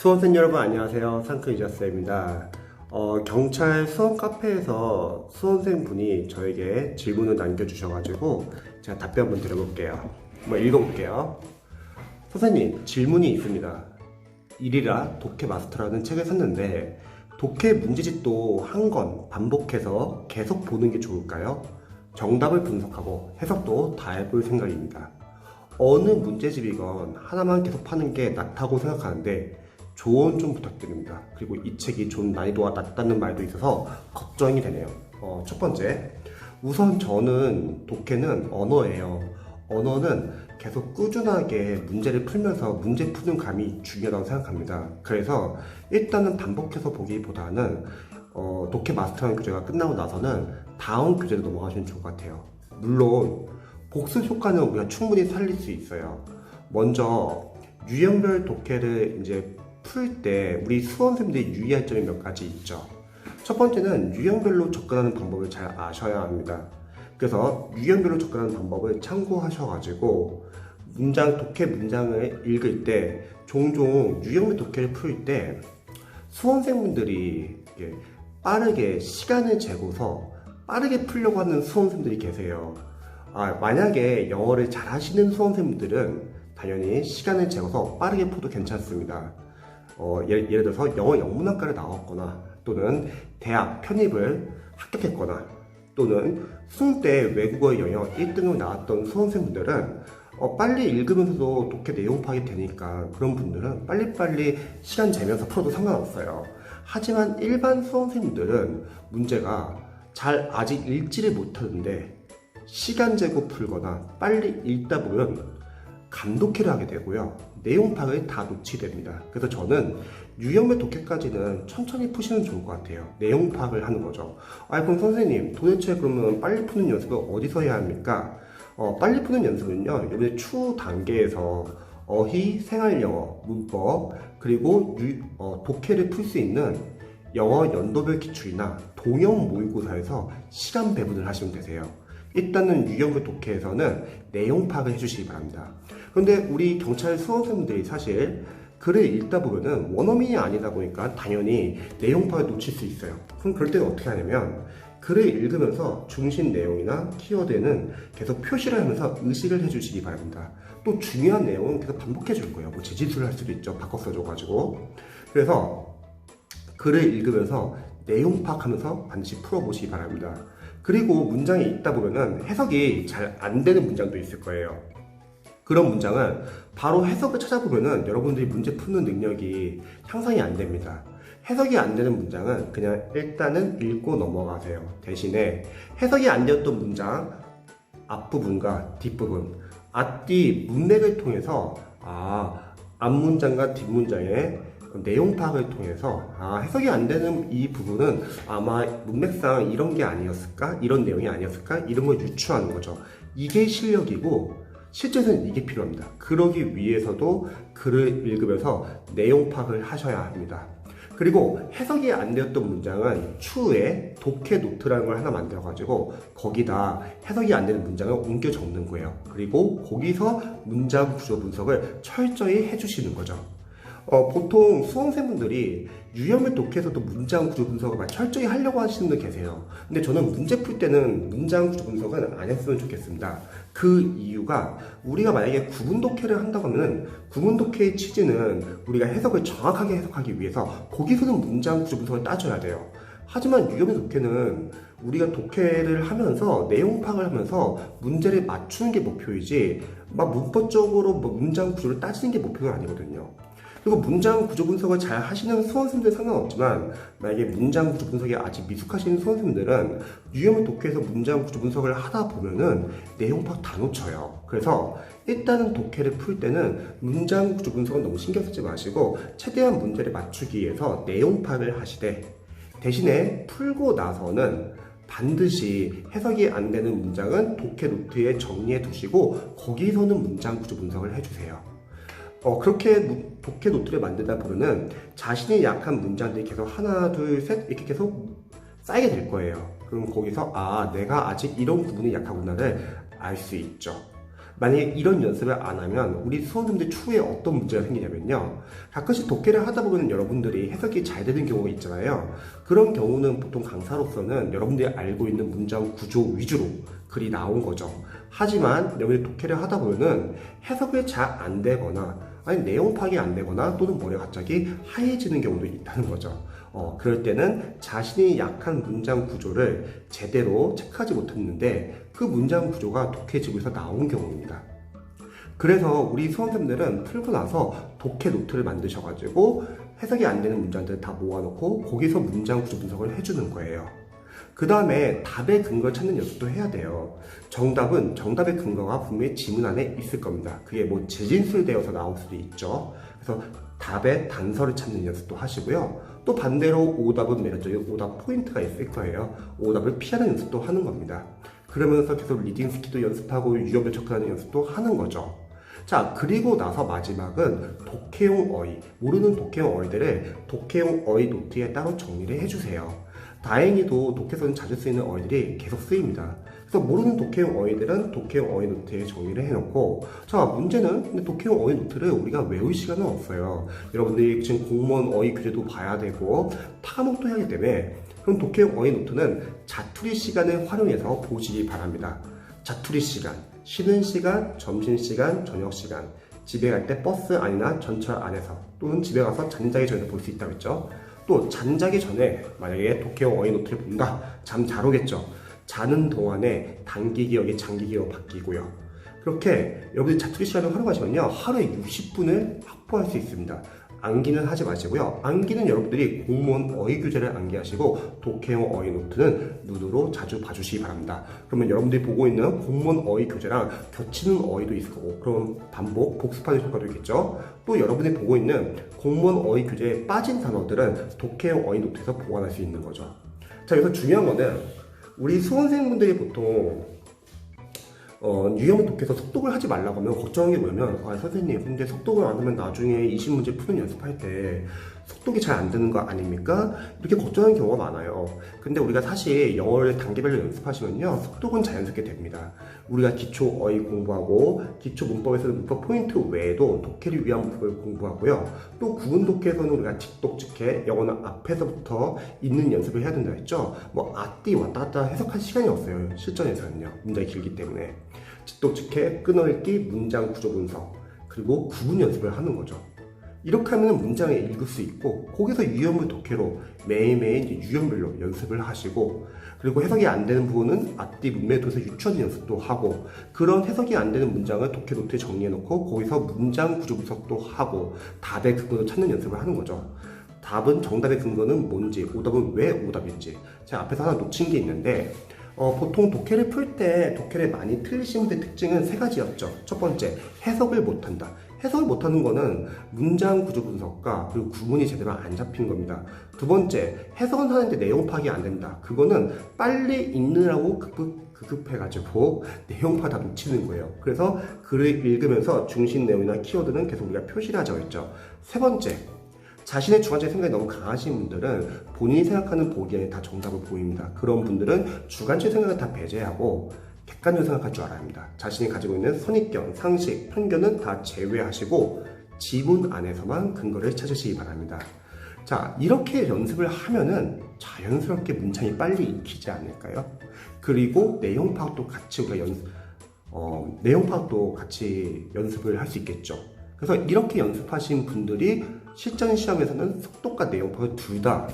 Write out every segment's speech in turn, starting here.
수험생 여러분 안녕하세요. 상크 이자스입니다. 경찰 수험 카페에서 수험생분이 저에게 질문을 남겨주셔가지고 제가 답변 한번 드려볼게요. 한번 읽어볼게요. 선생님, 질문이 있습니다. 일이라 독해 마스터라는 책을 샀는데 독해 문제집도 한 권 반복해서 계속 보는 게 좋을까요? 정답을 분석하고 해석도 다 해볼 생각입니다. 어느 문제집이건 하나만 계속 파는 게 낫다고 생각하는데 조언 좀 부탁드립니다. 그리고 이 책이 좀 난이도가 낮다는 말도 있어서 걱정이 되네요. 첫 번째, 우선 저는 독해는 언어예요. 언어는 계속 꾸준하게 문제를 풀면서 문제 푸는 감이 중요하다고 생각합니다. 그래서 일단은 반복해서 보기보다는 독해 마스터라는 교재가 끝나고 나서는 다음 교재로 넘어가시면 좋을 것 같아요. 물론 복습 효과는 우리가 충분히 살릴 수 있어요. 먼저 유형별 독해를 이제 풀 때 우리 수험생들이 유의할 점이 몇 가지 있죠. 첫 번째는 유형별로 접근하는 방법을 잘 아셔야 합니다. 그래서 유형별로 접근하는 방법을 참고하셔가지고 독해 문장을 읽을 때 종종 유형별 독해를 풀 때 수험생분들이 빠르게 시간을 재고서 빠르게 풀려고 하는 수험생들이 계세요. 만약에 영어를 잘 하시는 수험생분들은 당연히 시간을 재고서 빠르게 풀어도 괜찮습니다. 예를 들어서 영어 영문학과를 나왔거나 또는 대학 편입을 합격했거나 또는 수능 때 외국어 영역 1등으로 나왔던 수험생분들은 빨리 읽으면서도 독해 내용 파악이 되니까 그런 분들은 빨리빨리 시간 재면서 풀어도 상관없어요. 하지만 일반 수험생분들은 문제가 잘 아직 읽지를 못하는데 시간 재고 풀거나 빨리 읽다 보면 감독해를 하게 되고요. 내용 파악을 다 놓치됩니다. 그래서 저는 유형별 독해까지는 천천히 푸시면 좋을 것 같아요. 내용 파악을 하는 거죠. 그럼 선생님, 도대체 그러면 빨리 푸는 연습을 어디서 해야 합니까? 빨리 푸는 연습은요, 이번에 추 단계에서 어휘, 생활영어, 문법, 그리고 독해를 풀 수 있는 영어 연도별 기출이나 동형 모의고사에서 시간 배분을 하시면 되세요. 일단은 유형별 독해에서는 내용 파악을 해주시기 바랍니다. 그런데 우리 경찰 수험생들이 사실 글을 읽다 보면은 원어민이 아니다 보니까 당연히 내용 파악을 놓칠 수 있어요. 그럼 그럴 때는 어떻게 하냐면 글을 읽으면서 중심 내용이나 키워드에는 계속 표시를 하면서 의식을 해주시기 바랍니다. 또 중요한 내용은 계속 반복해 줄 거예요. 뭐 재질수를 할 수도 있죠. 바꿔 써줘가지고. 그래서 글을 읽으면서 내용 파악하면서 반드시 풀어보시기 바랍니다. 그리고 문장이 있다 보면은 해석이 잘 안 되는 문장도 있을 거예요. 그런 문장은 바로 해석을 찾아보면은 여러분들이 문제 푸는 능력이 향상이 안 됩니다. 해석이 안 되는 문장은 그냥 일단은 읽고 넘어가세요. 대신에 해석이 안 되었던 문장 앞부분과 뒷부분, 앞뒤 문맥을 통해서 앞문장과 뒷문장의 내용 파악을 통해서 해석이 안 되는 이 부분은 아마 문맥상 이런 게 아니었을까? 이런 내용이 아니었을까? 이런 걸 유추하는 거죠. 이게 실력이고 실제로는 이게 필요합니다. 그러기 위해서도 글을 읽으면서 내용 파악을 하셔야 합니다. 그리고 해석이 안 되었던 문장은 추후에 독해 노트라는 걸 하나 만들어가지고 거기다 해석이 안 되는 문장을 옮겨 적는 거예요. 그리고 거기서 문장 구조 분석을 철저히 해주시는 거죠. 보통 수험생분들이 유형별 독해에서도 문장 구조 분석을 철저히 하려고 하시는 분들 계세요. 근데 저는 문제 풀 때는 문장 구조 분석은 안 했으면 좋겠습니다. 그 이유가 우리가 만약에 구문 독해를 한다고 하면 구문 독해의 취지는 우리가 해석을 정확하게 해석하기 위해서 거기서는 문장 구조 분석을 따져야 돼요. 하지만 유형별 독해는 우리가 독해를 하면서 내용 파악을 하면서 문제를 맞추는 게 목표이지 막 문법적으로 문장 구조를 따지는 게 목표가 아니거든요. 그리고 문장 구조 분석을 잘 하시는 수험생들은 상관없지만 만약에 문장 구조 분석이 아직 미숙하신 수험생들은 유형별 독해에서 문장 구조 분석을 하다 보면은 내용 파악 다 놓쳐요. 그래서 일단은 독해를 풀 때는 문장 구조 분석은 너무 신경 쓰지 마시고 최대한 문제를 맞추기 위해서 내용 파악을 하시되 대신에 풀고 나서는 반드시 해석이 안 되는 문장은 독해 노트에 정리해 두시고 거기서는 문장 구조 분석을 해주세요. 그렇게 독해 노트를 만들다 보면은 자신이 약한 문장들이 계속 하나, 둘, 셋 이렇게 계속 쌓이게 될 거예요. 그럼 거기서 내가 아직 이런 부분이 약하구나를 알 수 있죠. 만약에 이런 연습을 안 하면 우리 수험생들 추후에 어떤 문제가 생기냐면요. 가끔씩 독해를 하다 보면 여러분들이 해석이 잘 되는 경우가 있잖아요. 그런 경우는 보통 강사로서는 여러분들이 알고 있는 문장 구조 위주로 글이 나온 거죠. 하지만 여러분들이 독해를 하다 보면은 해석이 잘 안 되거나 아니 내용 파악이 안 되거나 또는 머리가 갑자기 하얘지는 경우도 있다는 거죠. 그럴 때는 자신이 약한 문장 구조를 제대로 체크하지 못했는데 그 문장 구조가 독해집에서 나온 경우입니다. 그래서 우리 수험생들은 풀고 나서 독해 노트를 만드셔가지고 해석이 안 되는 문장들을 다 모아놓고 거기서 문장 구조 분석을 해주는 거예요. 그 다음에 답의 근거를 찾는 연습도 해야 돼요. 정답의 근거가 분명히 지문 안에 있을 겁니다. 그게 뭐 재진술되어서 나올 수도 있죠. 그래서 답의 단서를 찾는 연습도 하시고요. 또 반대로 오답은 매력적인 오답 포인트가 있을 거예요. 오답을 피하는 연습도 하는 겁니다. 그러면서 계속 리딩 스킬도 연습하고 유형을 접근하는 연습도 하는 거죠. 자, 그리고 나서 마지막은 독해용 어휘, 모르는 독해용 어휘들을 독해용 어휘 노트에 따로 정리를 해주세요. 다행히도 독해서는 자주 쓰이는 어휘들이 계속 쓰입니다. 그래서 모르는 독해용 어휘들은 독해용 어휘 노트에 정리를 해놓고, 자, 문제는 근데 독해용 어휘 노트를 우리가 외울 시간은 없어요. 여러분들이 지금 공무원 어휘 교재도 봐야 되고 타목도 해야 하기 때문에 그럼 독해용 어휘 노트는 자투리 시간을 활용해서 보시기 바랍니다. 자투리 시간, 쉬는 시간, 점심시간, 저녁시간, 집에 갈 때 버스 안이나 전철 안에서 또는 집에 가서 잠자기 전에 볼 수 있다고 했죠. 또 잠자기 전에 만약에 독해용 어휘 노트를 본다. 잠 잘 오겠죠. 자는 동안에 단기 기억이 장기 기억으로 바뀌고요. 그렇게 여러분들이 자투리 시간을 활용하시면요, 하루에 60분을 확보할 수 있습니다. 암기는 하지 마시고요. 암기는 여러분들이 공무원 어휘 교재를 암기하시고 독해용 어휘 노트는 눈으로 자주 봐주시기 바랍니다. 그러면 여러분들이 보고 있는 공무원 어휘 교재랑 겹치는 어휘도 있을 거고, 그럼 반복, 복습하는 효과도 있겠죠. 또 여러분이 보고 있는 공무원 어휘 교재에 빠진 단어들은 독해용 어휘 노트에서 보완할 수 있는 거죠. 자, 여기서 중요한 거는 우리 수험생분들이 보통 유형 독해서 속독을 하지 말라고 하면 걱정한 게 뭐냐면, 선생님 근데 속독을 안 하면 나중에 20문제 푸는 연습할 때 속독이 잘 안 되는 거 아닙니까? 이렇게 걱정하는 경우가 많아요. 근데 우리가 사실 영어를 단계별로 연습하시면요, 속독은 자연스럽게 됩니다. 우리가 기초 어휘 공부하고 기초 문법에서는 문법 포인트 외에도 독해를 위한 문법을 공부하고요. 또 구문 독해에서는 우리가 직독, 직해, 영어는 앞에서부터 있는 연습을 해야 된다 했죠. 뭐 앞뒤 왔다 갔다 해석할 시간이 없어요. 실전에서는요. 문장이 길기 때문에. 직독, 직해, 끊어읽기, 문장 구조 분석, 그리고 구문 연습을 하는 거죠. 이렇게 하면 문장을 읽을 수 있고, 거기서 유형물 독해로 매일매일 이제 유형별로 연습을 하시고, 그리고 해석이 안 되는 부분은 앞뒤 문맥을 통해서 유추하는 연습도 하고, 그런 해석이 안 되는 문장을 독해 노트에 정리해 놓고 거기서 문장 구조 분석도 하고 답의 근거를 찾는 연습을 하는 거죠. 답은, 정답의 근거는 뭔지, 오답은 왜 오답인지. 제가 앞에서 하나 놓친 게 있는데, 보통 독해를 풀 때 독해를 많이 틀리신 분들의 특징은 세 가지였죠. 첫 번째, 해석을 못한다. 해석을 못하는 거는 문장 구조 분석과 그리고 구문이 제대로 안 잡힌 겁니다. 두 번째, 해석은 하는데 내용 파악이 안 된다. 그거는 빨리 읽느라고 급급해가지고 내용 파악 다 놓치는 거예요. 그래서 글을 읽으면서 중심 내용이나 키워드는 계속 우리가 표시를 하자고 했죠. 세 번째, 자신의 주관적 생각이 너무 강하신 분들은 본인이 생각하는 보기에는 다 정답을 보입니다. 그런 분들은 주관적 생각을 다 배제하고 객관적으로 생각할 줄 알아야 합니다. 자신이 가지고 있는 선입견, 상식, 편견은 다 제외하시고 지문 안에서만 근거를 찾으시기 바랍니다. 자, 이렇게 연습을 하면은 자연스럽게 문장이 빨리 익히지 않을까요? 그리고 내용 파악도 같이 우리가 내용 파악도 같이 연습을 할 수 있겠죠. 그래서 이렇게 연습하신 분들이 실전 시험에서는 속독과 내용 파악을 둘 다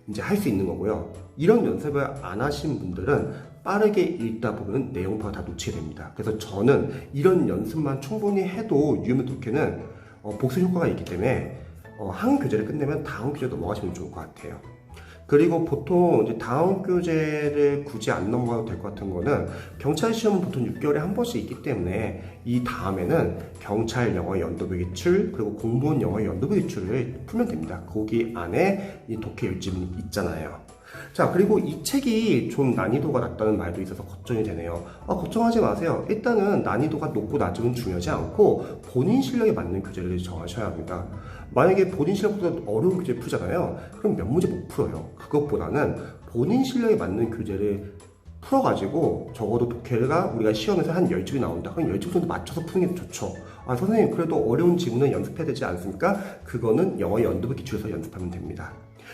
이제 할 수 있는 거고요. 이런 연습을 안 하신 분들은 빠르게 읽다 보면 내용 파악 다 놓치게 됩니다. 그래서 저는 이런 연습만 충분히 해도 유형 독해는 복습 효과가 있기 때문에 한 교재를 끝내면 다음 교재 넘어가시면 좋을 것 같아요. 그리고 보통 이제 다음 교재를 굳이 안 넘어가도 될 것 같은 거는, 경찰 시험은 보통 6개월에 한 번씩 있기 때문에 이 다음에는 경찰 영어 연도부 기출, 그리고 공무원 영어 연도부 기출을 풀면 됩니다. 거기 안에 이 독해 요지문이 있잖아요. 자, 그리고 이 책이 좀 난이도가 낮다는 말도 있어서 걱정이 되네요. 걱정하지 마세요. 일단은 난이도가 높고 낮음은 중요하지 않고 본인 실력에 맞는 교재를 정하셔야 합니다. 만약에 본인 실력보다 어려운 교재를 풀잖아요. 그럼 몇 문제 못 풀어요. 그것보다는 본인 실력에 맞는 교재를 풀어가지고 적어도 독해가 우리가 시험에서 한 10줄이 나온다. 그럼 10줄 정도 맞춰서 푸는 게 좋죠. 아, 선생님 그래도 어려운 지문은 연습해야 되지 않습니까? 그거는 영어 연두부 기출에서 연습하면 됩니다.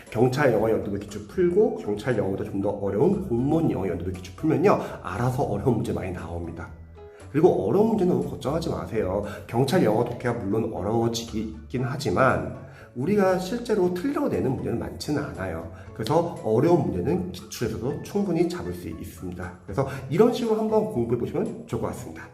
경찰 영어 연두부 기출 풀고 경찰 영어보다 좀 더 어려운 공무원 영어 연두부 기출 풀면요 알아서 어려운 문제 많이 나옵니다. 그리고 어려운 문제는 너무 걱정하지 마세요. 경찰 영어 독해가 물론 어려워지긴 하지만 우리가 실제로 틀리라고 내는 문제는 많지는 않아요. 그래서 어려운 문제는 기출에서도 충분히 잡을 수 있습니다. 그래서 이런 식으로 한번 공부해 보시면 좋을 것 같습니다.